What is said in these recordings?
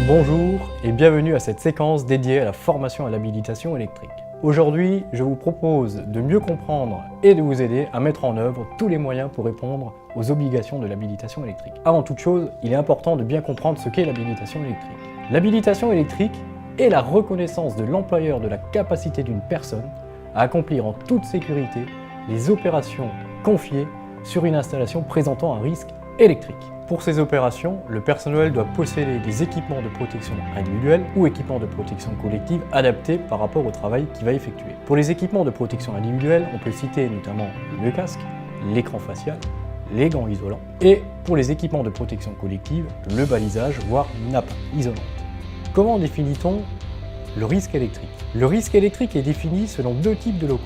Bonjour et bienvenue à cette séquence dédiée à la formation à l'habilitation électrique. Aujourd'hui, je vous propose de mieux comprendre et de vous aider à mettre en œuvre tous les moyens pour répondre aux obligations de l'habilitation électrique. Avant toute chose, il est important de bien comprendre ce qu'est l'habilitation électrique. L'habilitation électrique est la reconnaissance de l'employeur de la capacité d'une personne à accomplir en toute sécurité les opérations confiées sur une installation présentant un risque électrique. Pour ces opérations, le personnel doit posséder des équipements de protection individuelle ou équipements de protection collective adaptés par rapport au travail qu'il va effectuer. Pour les équipements de protection individuelle, on peut citer notamment le casque, l'écran facial, les gants isolants, et pour les équipements de protection collective, le balisage, voire une nappe isolante. Comment définit-on le risque électrique? Le risque électrique est défini selon deux types de locaux.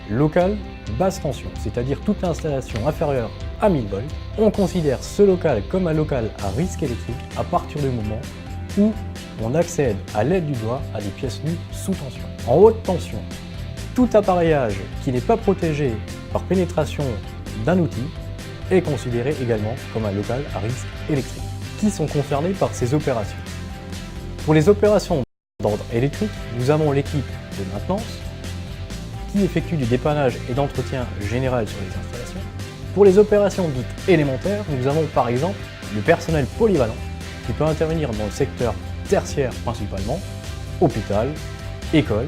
Local, basse tension, c'est-à-dire toute installation inférieure à 1000 volts. On considère ce local comme un local à risque électrique à partir du moment où on accède à l'aide du doigt à des pièces nues sous tension. En haute tension, tout appareillage qui n'est pas protégé par pénétration d'un outil est considéré également comme un local à risque électrique. Qui sont concernés par ces opérations? Pour les opérations d'ordre électrique, nous avons l'équipe de maintenance qui effectue du dépannage et d'entretien général sur les installations. Pour les opérations dites élémentaires, nous avons par exemple le personnel polyvalent qui peut intervenir dans le secteur tertiaire principalement, hôpital, école,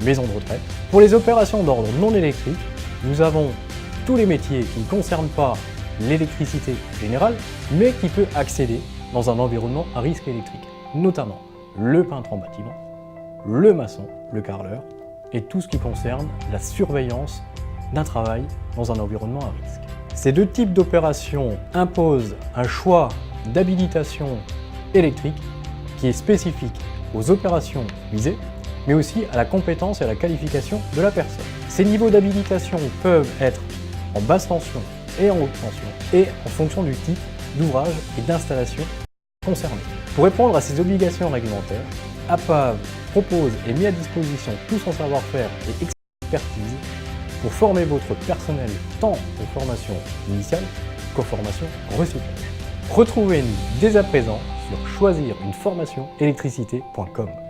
maison de retraite. Pour les opérations d'ordre non électrique, nous avons tous les métiers qui ne concernent pas l'électricité générale, mais qui peut accéder dans un environnement à risque électrique, notamment le peintre en bâtiment, le maçon, le carreleur, et tout ce qui concerne la surveillance d'un travail dans un environnement à risque. Ces deux types d'opérations imposent un choix d'habilitation électrique qui est spécifique aux opérations visées, mais aussi à la compétence et à la qualification de la personne. Ces niveaux d'habilitation peuvent être en basse tension et en haute tension, et en fonction du type d'ouvrage et d'installation concerné. Pour répondre à ces obligations réglementaires, APAV propose et met à disposition tout son savoir-faire et expertise pour former votre personnel tant aux formations initiales qu'aux formations recyclage. Retrouvez-nous dès à présent sur choisiruneformationélectricité.com.